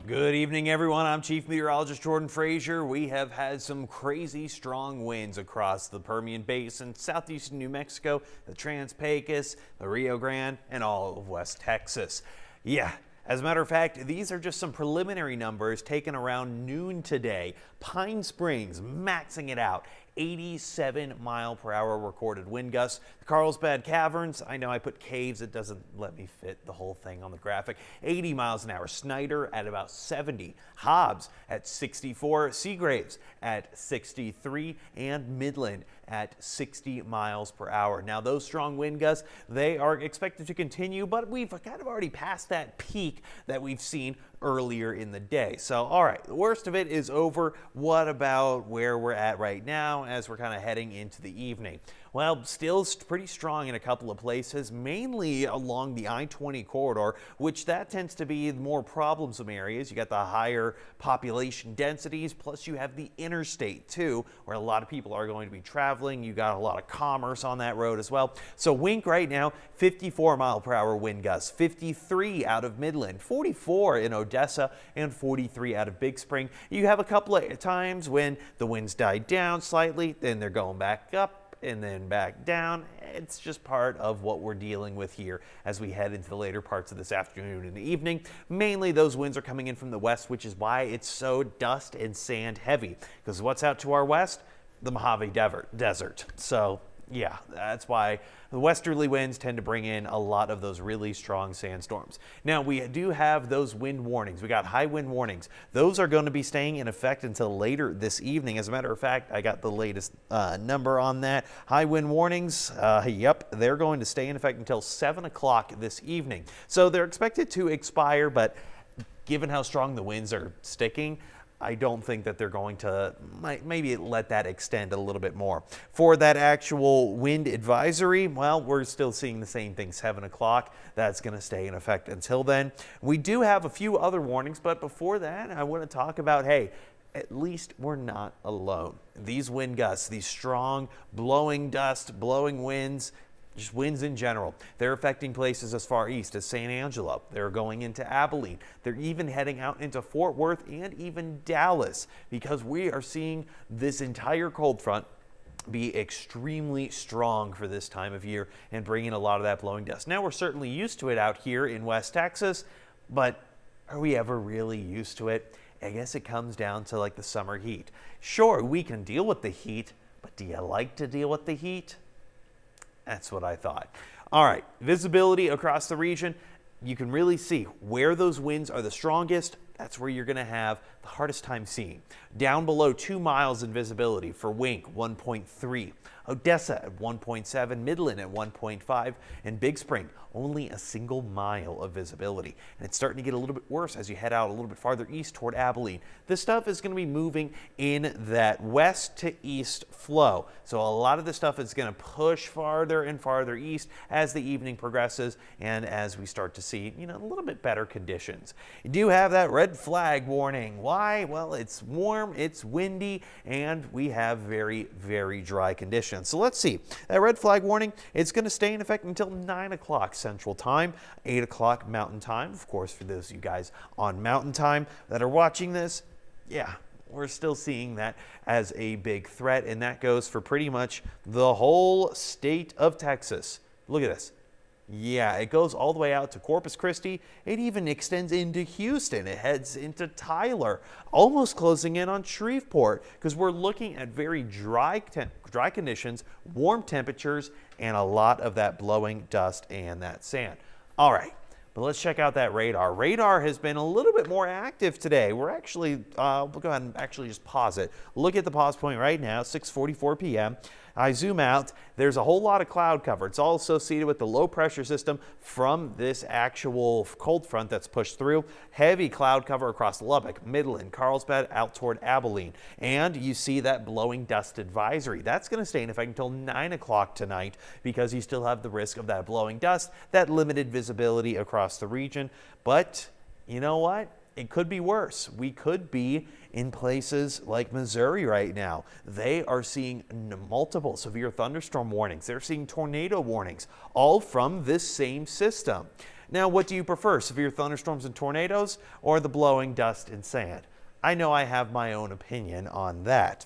Good evening, everyone. I'm Chief Meteorologist Jordan Frazier. We have had some crazy strong winds across the Permian Basin, southeastern New Mexico, the Trans-Pecos, the Rio Grande, and all of West Texas. Yeah. As a matter of fact, these are just some preliminary numbers taken around noon today. Pine Springs maxing it out. 87-mile-per-hour recorded wind gusts. The Carlsbad Caverns, I know I put caves, it doesn't let me fit the whole thing on the graphic. 80 miles an hour. Snyder at about 70. Hobbs at 64. Seagraves at 63. And Midland at 60 miles per hour. Now those strong wind gusts, they are expected to continue, but we've kind of already passed that peak that we've seen earlier in the day. So, all right, the worst of it is over. What about where we're at right now as we're kind of heading into the evening? Well, still pretty strong in a couple of places, mainly along the I-20 corridor, which that tends to be the more problemsome areas. You got the higher population densities, plus you have the interstate too, where a lot of people are going to be traveling. You got a lot of commerce on that road as well. So Wink right now, 54-mile-per-hour wind gusts, 53 out of Midland, 44 in Odessa, and 43 out of Big Spring. You have a couple of times when the winds die down slightly, then they're going back up, and then back down. It's just part of what we're dealing with here as we head into the later parts of this afternoon and the evening. Mainly those winds are coming in from the west, which is why it's so dust and sand heavy, because what's out to our west? The Mojave Desert. So yeah, that's why the westerly winds tend to bring in a lot of those really strong sandstorms. Now, we do have those wind warnings. We got high wind warnings. Those are going to be staying in effect until later this evening. As a matter of fact, I got the latest number on that. High wind warnings, yep, they're going to stay in effect until 7 o'clock this evening. So they're expected to expire, but given how strong the winds are sticking, I don't think that they're going to maybe let that extend a little bit more. For that actual wind advisory, well, we're still seeing the same thing, 7 o'clock. That's going to stay in effect until then. We do have a few other warnings, but before that, I want to talk about, hey, at least we're not alone. These wind gusts, these strong blowing dust, blowing winds, just winds in general. They're affecting places as far east as San Angelo. They're going into Abilene. They're even heading out into Fort Worth and even Dallas, because we are seeing this entire cold front be extremely strong for this time of year and bringing a lot of that blowing dust. Now, we're certainly used to it out here in West Texas, but are we ever really used to it? I guess it comes down to like the summer heat. Sure, we can deal with the heat, but do you like to deal with the heat? That's what I thought. All right, visibility across the region. You can really see where those winds are the strongest. That's where you're going to have the hardest time seeing. Down below 2 miles in visibility for Wink, 1.3. Odessa at 1.7, Midland at 1.5, and Big Spring, only a single mile of visibility. And it's starting to get a little bit worse as you head out a little bit farther east toward Abilene. This stuff is going to be moving in that west to east flow. So a lot of this stuff is going to push farther and farther east as the evening progresses and as we start to see, a little bit better conditions. You do have that red flag warning. Why? Well, it's warm, it's windy, and we have very, very dry conditions. So let's see. That red flag warning, it's going to stay in effect until 9 o'clock Central Time, 8 o'clock Mountain Time. Of course, for those of you guys on Mountain Time that are watching this, yeah, we're still seeing that as a big threat, and that goes for pretty much the whole state of Texas. Look at this. Yeah, it goes all the way out to Corpus Christi. It even extends into Houston. It heads into Tyler, almost closing in on Shreveport, because we're looking at very dry conditions, warm temperatures, and a lot of that blowing dust and that sand. All right, but let's check out that radar. Radar has been a little bit more active today. We're actually, we'll go ahead and actually just pause it. Look at the pause point right now, 6:44 p.m. I zoom out, there's a whole lot of cloud cover. It's all associated with the low pressure system from this actual cold front that's pushed through. Heavy cloud cover across Lubbock, Midland, Carlsbad, out toward Abilene. And you see that blowing dust advisory. That's going to stay in effect until 9 o'clock tonight, because you still have the risk of that blowing dust, that limited visibility across the region. But you know what? It could be worse. We could be in places like Missouri right now. They are seeing multiple severe thunderstorm warnings. They're seeing tornado warnings, all from this same system. Now, what do you prefer, severe thunderstorms and tornadoes or the blowing dust and sand? I know I have my own opinion on that.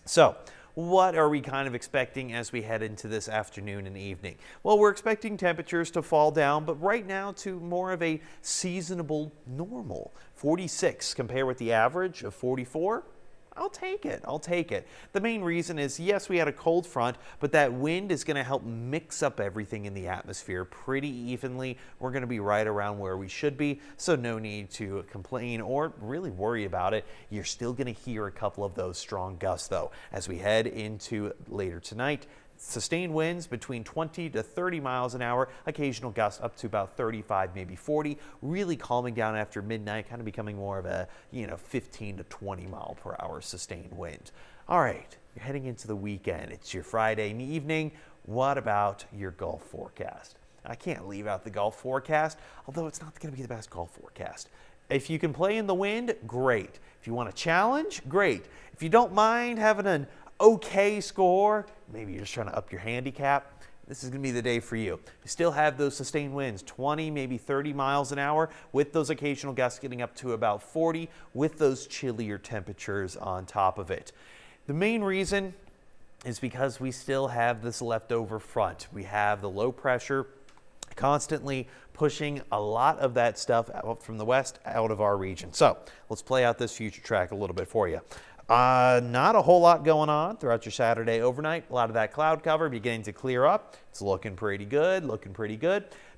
So, what are we kind of expecting as we head into this afternoon and evening? Well, we're expecting temperatures to fall down, but right now to more of a seasonable normal. 46 compared with the average of 44. I'll take it. I'll take it. The main reason is, yes, we had a cold front, but that wind is going to help mix up everything in the atmosphere pretty evenly. We're going to be right around where we should be, so no need to complain or really worry about it. You're still going to hear a couple of those strong gusts, though, as we head into later tonight. Sustained winds between 20 to 30 miles an hour, occasional gusts up to about 35, maybe 40, really calming down after midnight, kind of becoming more of a, 15 to 20 mile per hour sustained wind. All right, you're heading into the weekend. It's your Friday evening. What about your golf forecast? I can't leave out the golf forecast, although it's not going to be the best golf forecast. If you can play in the wind, great. If you want a challenge, great. If you don't mind having an okay score, maybe you're just trying to up your handicap, this is going to be the day for you. You still have those sustained winds, 20, maybe 30 miles an hour, with those occasional gusts getting up to about 40, with those chillier temperatures on top of it. The main reason is because we still have this leftover front. We have the low pressure constantly pushing a lot of that stuff out from the west out of our region. So let's play out this future track a little bit for you. Not a whole lot going on throughout your Saturday overnight. A lot of that cloud cover beginning to clear up. It's looking pretty good,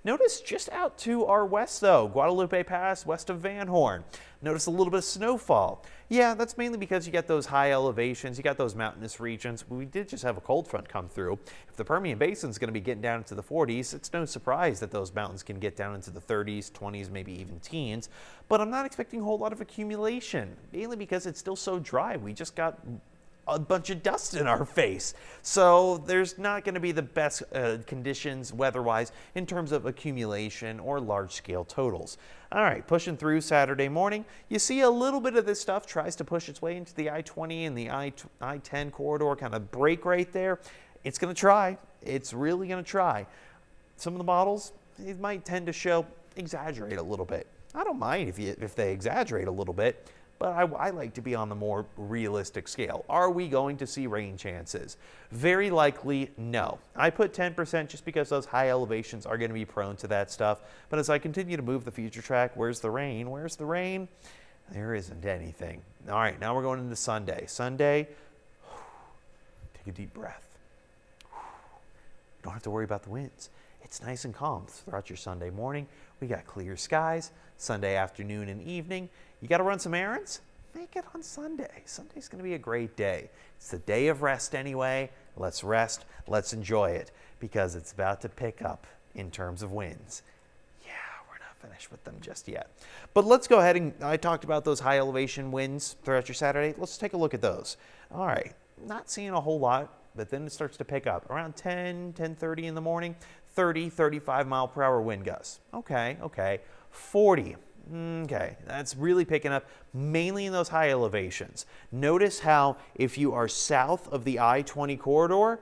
Notice just out to our west, though, Guadalupe Pass, west of Van Horn. Notice a little bit of snowfall. Yeah, that's mainly because you got those high elevations, you got those mountainous regions. We did just have a cold front come through. If the Permian Basin is going to be getting down into the 40s, it's no surprise that those mountains can get down into the 30s, 20s, maybe even teens. But I'm not expecting a whole lot of accumulation, mainly because it's still so dry. We just got a bunch of dust in our face. So there's not going to be the best conditions weather-wise in terms of accumulation or large-scale totals. All right, pushing through Saturday morning, you see a little bit of this stuff tries to push its way into the I-20 and the I-10 corridor, kind of break right there. It's going to try. It's really going to try. Some of the models, it might tend to exaggerate a little bit. I don't mind if they exaggerate a little bit, but I like to be on the more realistic scale. Are we going to see rain chances? Very likely, no. I put 10% just because those high elevations are going to be prone to that stuff. But as I continue to move the future track, where's the rain? Where's the rain? There isn't anything. All right, now we're going into Sunday. Sunday, take a deep breath. You don't have to worry about the winds. It's nice and calm throughout your Sunday morning. We got clear skies. Sunday afternoon and evening. You got to run some errands? Make it on Sunday. Sunday's going to be a great day. It's the day of rest anyway. Let's rest. Let's enjoy it because it's about to pick up in terms of winds. Yeah, we're not finished with them just yet. But let's go ahead and I talked about those high elevation winds throughout your Saturday. Let's take a look at those. All right, not seeing a whole lot, but then it starts to pick up around 10:30 in the morning. 30, 35 mile per hour wind gusts. Okay. 40. Okay, that's really picking up mainly in those high elevations. Notice how if you are south of the I-20 corridor,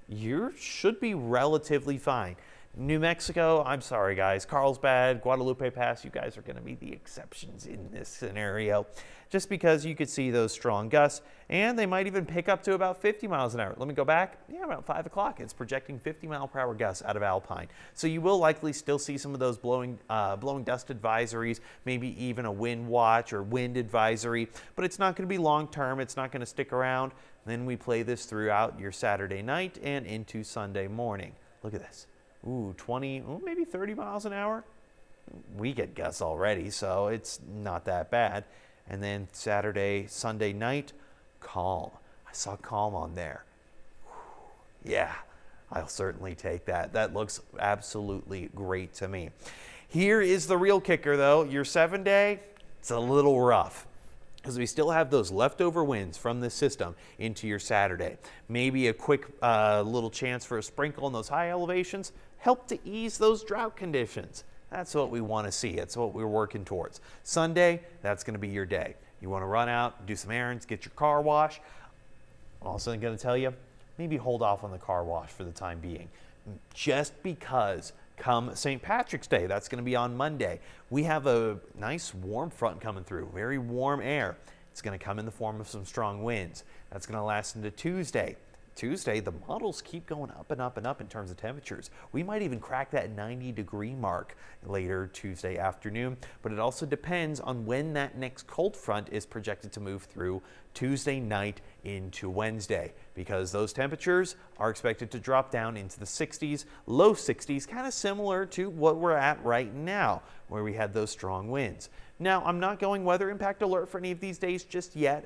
you should be relatively fine. New Mexico, I'm sorry guys, Carlsbad, Guadalupe Pass, you guys are going to be the exceptions in this scenario. Just because you could see those strong gusts, and they might even pick up to about 50 miles an hour. Let me go back. Yeah, about 5 o'clock. It's projecting 50 mile per hour gusts out of Alpine. So you will likely still see some of those blowing dust advisories, maybe even a wind watch or wind advisory, but it's not going to be long term. It's not going to stick around. Then we play this throughout your Saturday night and into Sunday morning. Look at this. Ooh, 20, maybe 30 miles an hour. We get gusts already, so it's not that bad. And then Sunday night, calm. I saw calm on there. Whew. Yeah, I'll certainly take that. That looks absolutely great to me. Here is the real kicker, though. Your 7-day, it's a little rough because we still have those leftover winds from this system into your Saturday. Maybe a quick little chance for a sprinkle in those high elevations. Help to ease those drought conditions. That's what we want to see. That's what we're working towards. Sunday, that's going to be your day. You want to run out, do some errands, get your car washed. Also going to tell you, maybe hold off on the car wash for the time being. Just because come St. Patrick's Day. That's going to be on Monday. We have a nice warm front coming through, very warm air. It's going to come in the form of some strong winds. That's going to last into Tuesday. Tuesday, the models keep going up and up and up in terms of temperatures. We might even crack that 90-degree mark later Tuesday afternoon, but it also depends on when that next cold front is projected to move through Tuesday night into Wednesday, because those temperatures are expected to drop down into the 60s, low 60s, kind of similar to what we're at right now, where we had those strong winds. Now, I'm not going weather impact alert for any of these days just yet.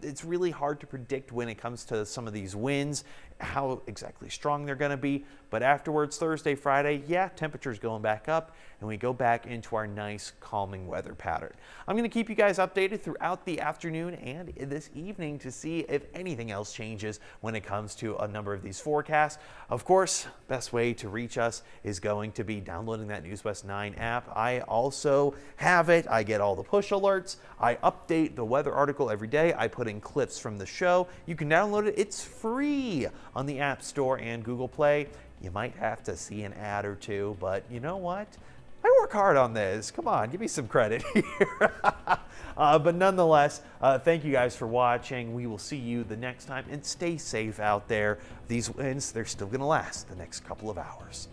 It's really hard to predict when it comes to some of these winds, how exactly strong they're going to be. But afterwards, Thursday, Friday, yeah, temperatures going back up, and we go back into our nice calming weather pattern. I'm going to keep you guys updated throughout the afternoon and this evening to see if anything else changes when it comes to a number of these forecasts. Of course, best way to reach us is going to be downloading that NewsWest 9 app. I also have it. I get all the push alerts. I update the weather article every day. I put in clips from the show. You can download it. It's free on the App Store and Google Play. You might have to see an ad or two, but you know what? I work hard on this. Come on, give me some credit here. But nonetheless, thank you guys for watching. We will see you the next time, and stay safe out there. These winds, they're still going to last the next couple of hours.